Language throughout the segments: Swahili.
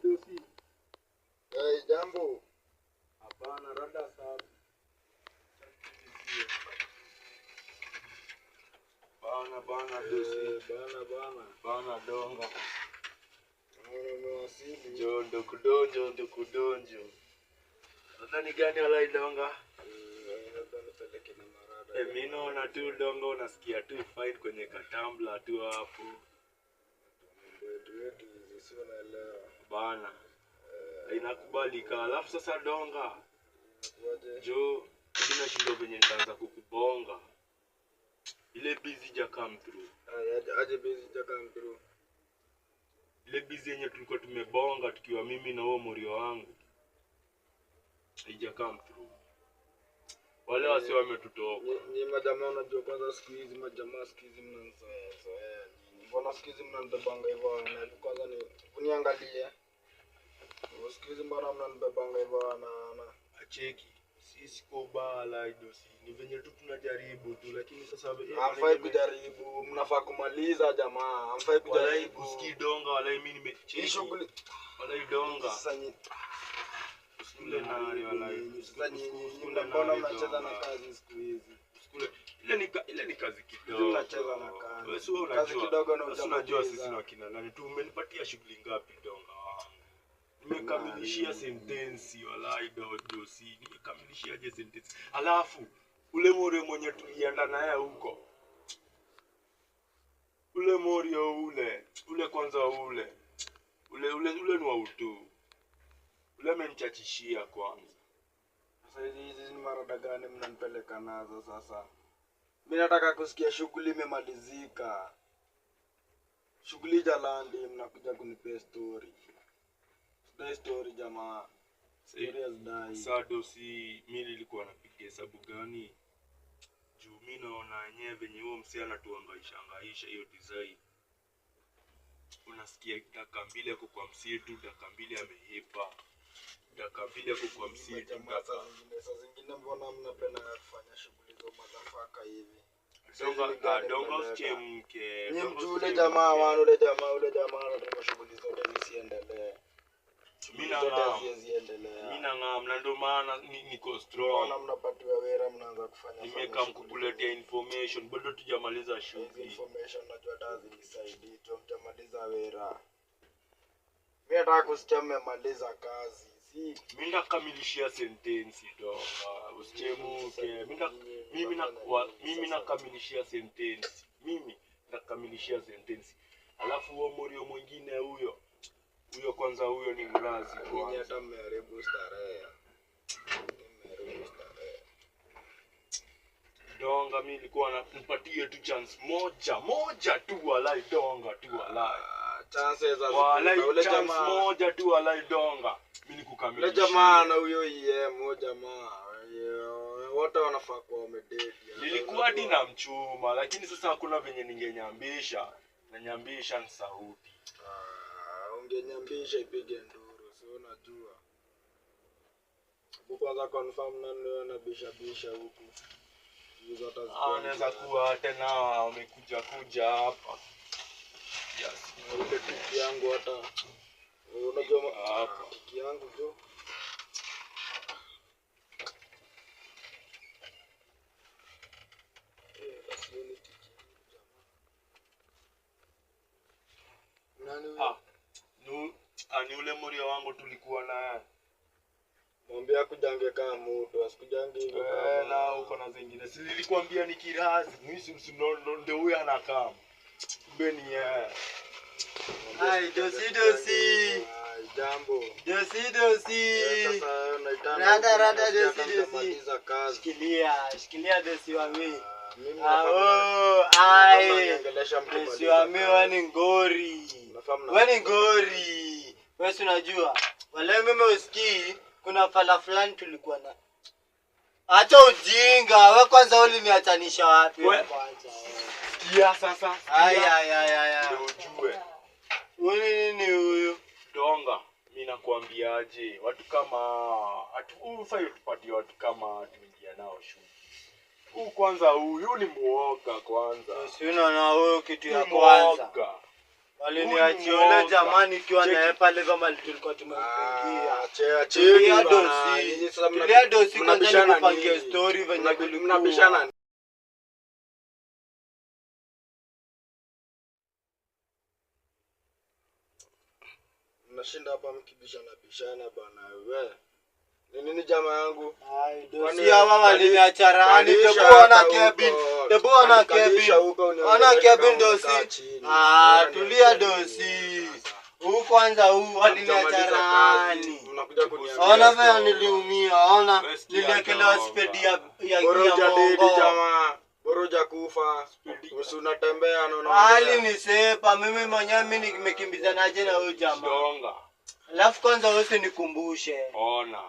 dosi. Jambo. Hapana, rada safi. Bana dosi. Bana donga. Umewasili. Jondo kudonjo. Nadhani gani wala donga? Nipeleke na marada. Mimi naona tu donga unasikia tu fine kwenye katambla tu hapo. Wetu sio naelewa. Bana. Inakubalika. Alafu sasa donga. Inakuaje? Jo, kina shindo venye nitaanza kukubonga. Ile busy ja come through. Aje busy ja come through. Ile busy yenye tulikuwa tumebonga tukiwa mimi na huo morio wangu. Haija come through. Wale wasi wametutoka. Ni majamaa unajua kwanza siku hizi mnanizoea. Mbona siku hizi mnanibebanga hivyo na kwanza ni uniangalie. Siku hizi mbona mnanibebanga hivyo na acheki. Sisi kwa bala idosi. Ni venye tu tunajaribu tu lakini sasa hamfai kujaribu, mnafaa kumaliza jamaa. Hamfai kujaribu. Wala usikii donga wala mimi nimecheki. Shughuli Wala donga. sasa ni Usikule na wala mbona mnacheza na kazi siku hizi? Ile ni kazi kidogo. Mnacheza na kazi. Wewe sio unajua. Kazi kidogo na unajua sisi na kina nani tu umenipatia shughuli ngapi donga? Nimekamilishia sentensi wala dosi. Nimekamilishia je sentensi. Alafu ule morio mwenye tulienda naye huko. Ule morio ule kwanza ule ni wa utu. Ule amenichachishia kwanza. Sasa hizi ni marada gani mnanipeleka nazo sasa? Mimi nataka kusikia shughuli imemalizika. Shughuli jalandi mnakuja kunipea story. Dai story jamaa. Serious dai. Sado si mimi nilikuwa napiga hesabu gani? Juu mimi naona yenyewe venye huo msee anatuhangaisha hiyo design. Unasikia dakika mbili yako kwa msitu, dakika mbili amehepa. Dakika mbili yako kwa msitu, saa zingine mbona mnapenda kufanya shughuli za madafaka hivi? Donga usichemke. Ni mtu ule jamaa anataka shughuli zote zisiendelee. Mimi nang'am na ndio maana niko strong. Mbona mnapatiwa wera mnaanza kufanya? Nimeka mkukuletea information bado tujamaliza shughuli. Information najua tazi nisaidie tu mtamaliza wera. Mimi nataka kusikia mmemaliza kazi. Mimi nakamilishia sentensi donga. Usichemuke. Mimi nakamilishia sentensi. Alafu huo morio mwingine huyo kwanza huyo ni mrazi kwanza. Mimi hata mmeharibu starehe. Donga mimi nilikuwa nakupatia tu chance moja tu walai donga tu walai. Chances za ule jamaa moja tu walai donga. Mimi nikukamilisha. Ule jamaa na huyo jamaa. Wote wanafaa kuwa wamedate. Nilikuwa hadi na mchuma lakini sasa hakuna venye ningenyambisha. Nanyambisha ni sauti. Ungenyambisha ipige nduru, sio unajua. Kwanza confirm nani anabisha huku. Anaweza kuwa tena wamekuja hapa. Yes. Ile tiki yangu hata unajua hapa tiki yangu tu. Ni ule morio wangu tulikuwa naye. Mwambie kujange kama mtu, asikujange hivyo kama. Na uko na zingine. Si nilikwambia ni kirazi. Mimi ndio huyu anakaa. Kumbe ni yeye. Ai dosi. Jambo. Dosi. Sasa unaitana. Rada dosi. Shikilia dosi wa mimi. Dosi wa mimi wani ngori. Wewe unajua. Wale mimi usikii kuna fala fulani tulikuwa na. Acha ujinga, wewe kwanza uliniachanisha wapi kwanza? Sikia sasa. Ndio ujue. Nini huyu? Donga, mimi nakwambiaje? Watu kama ufai tupatie watu kama tuingia nao shule. Kwanza huyu ni muoga kwanza. Si unaona huyo kitu ya kwanza. Waliniachia yule jamani ikiwa naye pale kama tulikuwa tumemfungia. Tulia dosi. Tulia dosi kwanza nikupangie story venye mnabishana. Mnashinda hapa mkibishana bana wewe. Ni nini jamaa yangu? Dosi hawa waliniacha rani tebuona cabin. Tebuona cabin. Ona cabin dosi. Tulia dosi. Huu kwanza huu waliniacha rani. Ona vile niliumia. Ona niliekelewa spedi ya mongo. Boroja kufa. Usunatembea naona. Hali ni sepa mimi mwenyewe mimi nimekimbizanaje na huyu jamaa. Alafu kwanza wewe nikumbushe. Ona.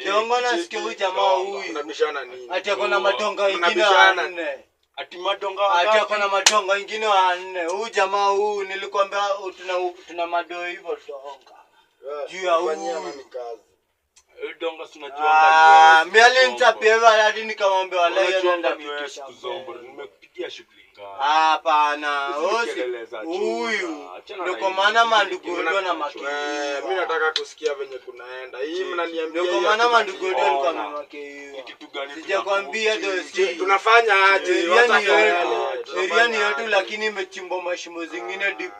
Dongo nasikia huyu jamaa huyu. Unabishana nini? Ati akona madonga ingine wanne. Ati madonga Ati akona madonga ingine wanne. Huyu jamaa huyu nilikwambia tuna madoo hivyo donga. Juu ya huyu. Donga tunajua. Mimi alinitapia hadi nikamwambia wala yeye anaenda kutisha. Nimekupigia shughuli ngapi? Hapana. Huyu. Ndio kwa maana mandugu ndio na makini. Mimi nataka kusikia venye kunaenda. Hii mnaniambia ndio kwa maana mandugu ndio alikuwa amewakeiwa. Kitu gani? Sijakwambia dosi. Tunafanya aje? Sheria ni yetu lakini imechimbwa mashimo zingine deep.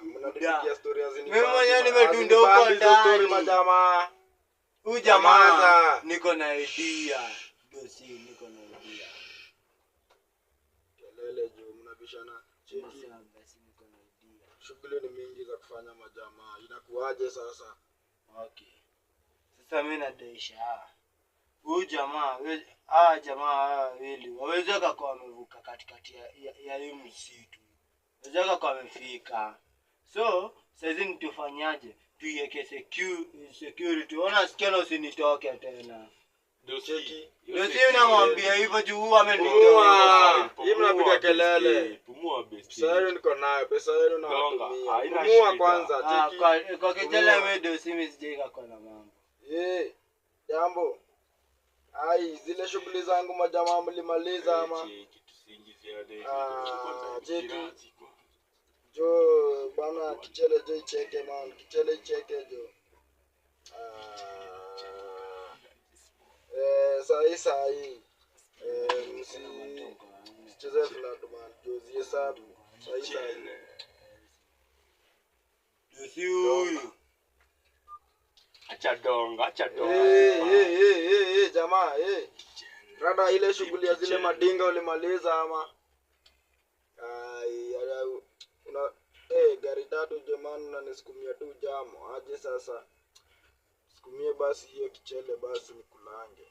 Mnapigia stories hizi. Mimi mwenyewe nimedunda huko ndani. Huyu jamaa niko na idea. Dosi niko na idea. Kelele juu mnabishana. Cheki. Basi niko na idea. Shughuli ni mingi za kufanya majamaa. Inakuaje sasa? Okay. Sasa mimi nadaisha. Huyu jamaa, jamaa wawili waweza kwa wamevuka katikati ya hii msitu. Waweza kwa wamefika. So, sasa nitufanyaje? Tuiweke security. Ona sikia na usinitoke tena. Dosi. Dosi unamwambia hivyo juu amenitoa. Hii mnapiga kelele. Pumua best. Pesa yenu niko nayo. Pesa yenu nawatumia. Pumua kwanza. Cheki. Kwa kijana wewe dosi mimi sijaika kwa na mambo. Jambo. Ai, zile shughuli zangu majamaa mlimaliza ama? Cheki tusingizie cheki. Jo, bana kichele jo icheke man. Kichele icheke jo. Sahi. Msicheze flat man. Jozi hesabu. Sahi. Dosi huyu. Acha donga. Jamaa, Rada ile shughuli ya zile madinga ulimaliza ama? Gari tatu jamani unanisukumia tu jamo. Aje sasa. Sukumie basi hiyo kichele basi nikulange.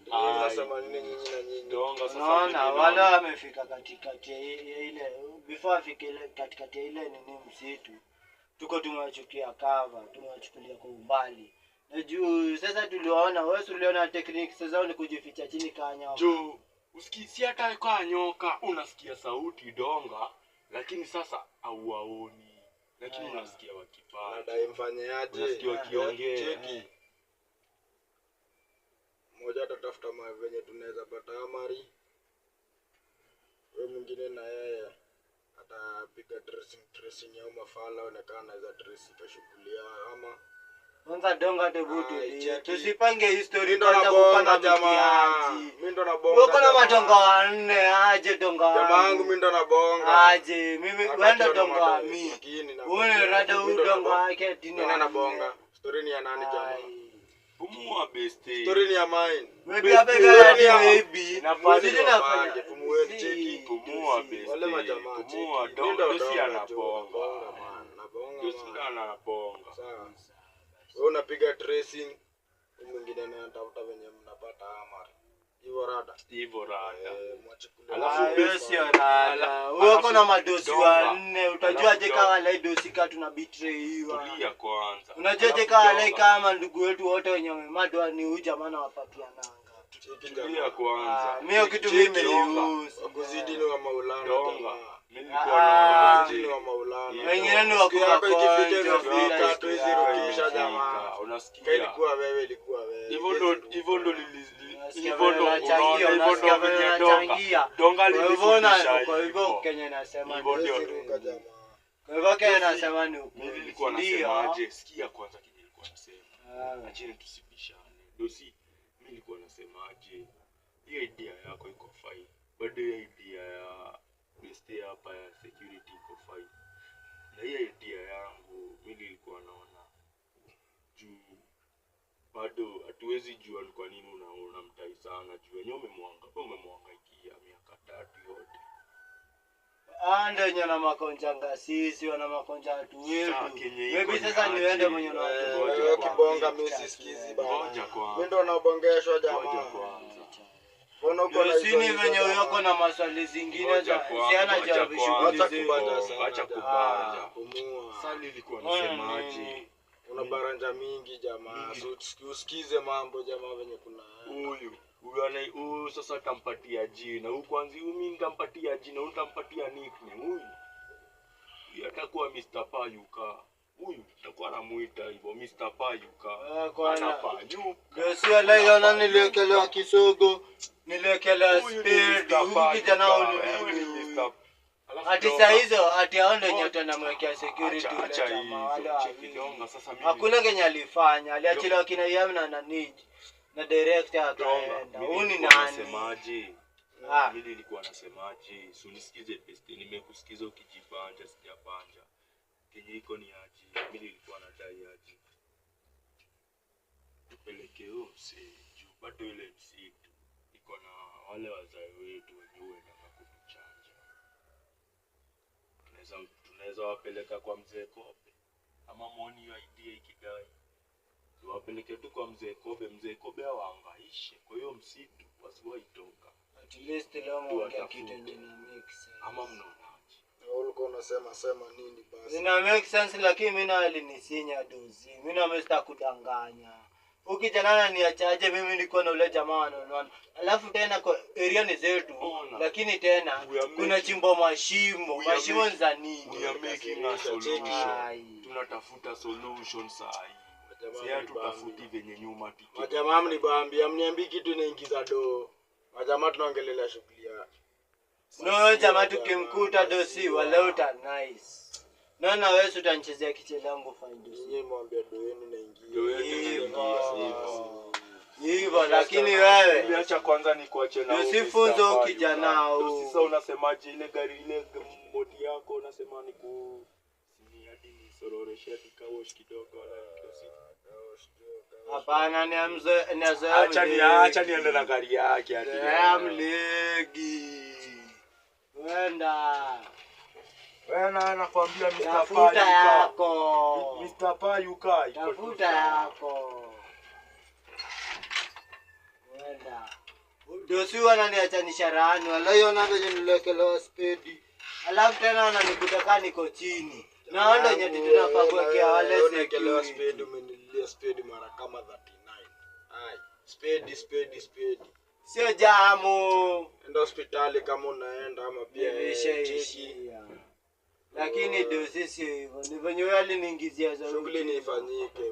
Sasa nini nyinyi na nyinyi? Donga sasa. Naona wala wamefika katikati ya ile before afike katikati ya ile nini msitu. Tuko tumewachukia cover, tumewachukulia kwa umbali. Na juu sasa tuliona uliona techniques zao ni kujificha chini kanya. Jo, usikisi hata kwa nyoka, unasikia sauti donga, lakini sasa hauwaoni. Lakini unasikia wakipaa. Nadai mfanyaje? Unasikia wakiongea. Cheki. Mmoja atatafuta venye tunaweza pata amari. Wewe mwingine na yeye atapiga dressing ya mafala onekana anaweza dress ikashughulia ama kwanza donga tebutu. Tusipange history ndo na bonga jamaa. Mimi ndo na bonga. Uko na madonga wanne aje donga. Jamaa wangu mimi ndo na bonga. Aje mimi wenda donga mimi. Wewe rada udonga yake dini na bonga. Story ni ya nani jamaa? Pumua best. Story ni ya mine. Maybe maybe. Nafasi nafanya. Pumueni cheki. Pumua best. Wale majamaa. Pumua donga si anabonga. Nabonga. Dosi anabonga. Sawa. Wewe unapiga tracing. Mwingine anatafuta venye mnapata amari. Hivyo rada. Alafu sio rada. Wewe uko na madosi wanne, utajuaje kama ile dosi kama tuna betray hiyo? Tulia kwanza. Unajuaje kama ile kama ndugu wetu wote wenye wamemadwa ni huyu jamaa na wapatia nanga. Tulia kwanza. Mimi kitu mimi ni kuzidi ni wa Maulana. Donga. Mimi nilikuwa na kuzidi wa Maulana. Wengine ni wa kwa ikifika tu kisha jamaa. Unasikia? Ilikuwa wewe. Hivyo ndo unachangia, Unaona, unasikia hivyo venye ndo venye unachangia. Donga Kwa hivyo alinifundisha kwa hivyo hivyo. Kenya nasema Hivyo ni ndio. Huwezi ukweli. ruka jamaa. Kwa hivyo Kenya Dosi, nasema ni Mimi ukweli. nilikuwa Ndio. nasemaje? Sikia kwanza kile nilikuwa nasema. Ah. Acheni tusibishane. Dosi, mimi nilikuwa nasemaje? Hiyo idea yako iko fine. Bado hiyo idea ya stay hapa ya security iko fine. Na hiyo idea yangu mimi nilikuwa naona juu bado hatuwezi jua ni kwa nini unamtai sana juu wenyewe umemwangaikia miaka 3 yote. Ndio wenye wana makonjanga sisi, wana makonja watu wetu. Saa Kenya iko Maybe ni sasa aje? niende mwenye na watu Ngoja Wewe kwanza. kibonga mimi sisikizi bana. Ngoja kwanza. Mimi ndo nabongeshwa Ngoja jamaa. kwanza. Mbona uko na Dosini hizo venye jamaa? uyoko na maswali zingine Ngoja za kwanza, siana ngoja jawabu kwanza. shughuli Acha zetu. kubanja sana. Acha jamaa. kubanja. Pumua. Sasa nilikuwa Ngoja nasemaje? nini? Una baranja mingi jamaa. Usikize mambo jamaa venye kuna. Huyu sasa atampatia jina. Huyu kwanza mimi nitampatia jina, huyu nitampatia nickname. Huyu atakuwa Mr. Payuka. Huyu atakuwa anamuita hivyo Mr. Payuka. Kwana. Anapayuka. Dosi leo niliekelewa kisogo, niliekelewa Huyu ni speed, Mr. huyu kijana Payuka. Huyu ni huyu. Mr. Alafu Ati Donga. saa hizo ati aonde nyote namwekea security Acha ule jamaa wale hizo. Cheki wawili. Donga sasa mimi. Hakuna kenye alifanya, aliachiliwa kina Yamna na Niji na director Donga. akaenda. Mimi Huyu ni nilikuwa nani? nasemaje? Ah. Mimi nilikuwa nasemaje? Si unisikize besti, nimekusikiza ukijibanja sijabanja. Kenye iko ni aje? Mimi nilikuwa nadai aje? Tupeleke huyo msee juu bado ile msitu iko na wale wazee wetu wenye huenda na kutuchanja. Tunaweza wapeleka kwa mzee Kobe ama muoni hiyo idea ikidai. Tuwapeleke tu kwa mzee Kobe, mzee Kobe awaangaishe kwa hiyo msitu wasiwaitoka. At least leo mwongea kitu yenye ina make sense. Ama mnaonaje? Ulikuwa unasema sema nini basi? Zina make sense lakini mimi na alinisinya dozi. Mimi na mesta kudanganya. Ukijana ni achaje mimi niko na ule jamaa wanaona. Alafu tena kwa area ni zetu. Ona. Lakini tena We are kuna making- chimbo mashimo. we are Mashimo making- za nini? We are making a Ai. solution. Tunatafuta solution saa hii. Majamaa Sasa ni tutafuti venye nyuma tiki. Majamaa mnibambia, mniambii kitu inaingiza do. Majamaa tunaongelelea shughuli ya. No jamaa tukimkuta dosi wala uta nice. Na wewe utanichezea kichele yangu fine dosi. Nyinyi mwambia do yenu inaingia. Do yetu inaingia. Hivyo lakini wewe Niacha kwanza nikuache na Usifunze Mr. kijana Payuka. huu. Sasa unasemaje ile gari ile modi yako unasema ni ku ni hadi ni sororeshe kawash kidogo wala kidosi. hapana ni amzo Acha niende na gari yake hadi. mlegi. Wenda. Wewe nakwambia Mr. Tafuta Payuka. yako. Mr. Payuka. iko tu Tafuta sawa. yako. Wenda. Dosi wananiachanisha rani. Walaiona venye nilekelewa spedi. Alafu tena wananikuta niko chini. Na ndo nyeti tunafaa kuwekea wale Unaekelewa spade, security. umenilia spade mara kama 39. Ai, spade. Sio jamu. Enda hospitali kama unaenda ama pia Nilisha cheki. ishia. Lakini dosi sio hivyo. Ni venye wewe aliniingizia za Shughuli ni ifanyike,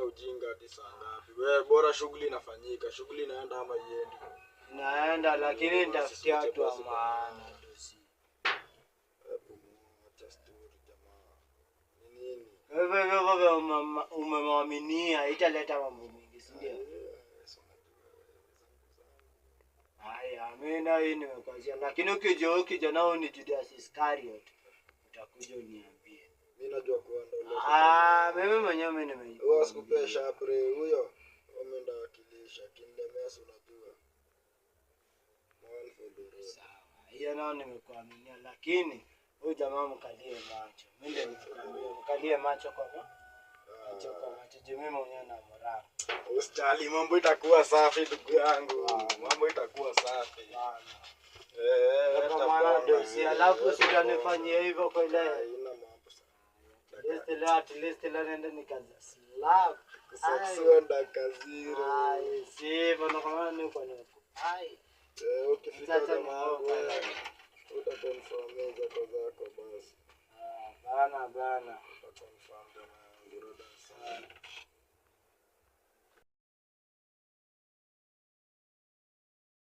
ujinga hadi saa ngapi? Wewe bora shughuli inafanyika, shughuli inaenda ama iendi. naenda lakini nitafutia watu wa maana dosi. Acha story jamaa. Ni nini? Wewe umemwaminia italeta mambo mengi, si ndio? Haya, mimi na hii nimekuachia, lakini ukija nao ni Judas Iscariot, utakuja uniambie. Mimi najua kuenda ule. Mimi mwenyewe nimejua. Wewe usikupee shapre huyo. Umeenda wakilisha kinlemea unajua. Man for the road. Sawa, hiyo nao nimekuaminia, lakini huyu jamaa mkalie macho. Mimi ndio nikwambia mkalie macho kwa macho kwa macho. Mimi mwenyewe na morale. Usijali, mambo itakuwa safi ndugu yangu. Mambo itakuwa safi. Kwa maana dosi, alafu sitanifanyia hivyo kwa ile. Haina mambo sana. At least leo nenda nikaza slap. Kusaksua kaziro. Ai, si bana kama ni kwa nini? Ai. Ukifika Sasa kama ni wewe utakonfirm zako basi. Bana. Utakonfirm na ngoroda sana.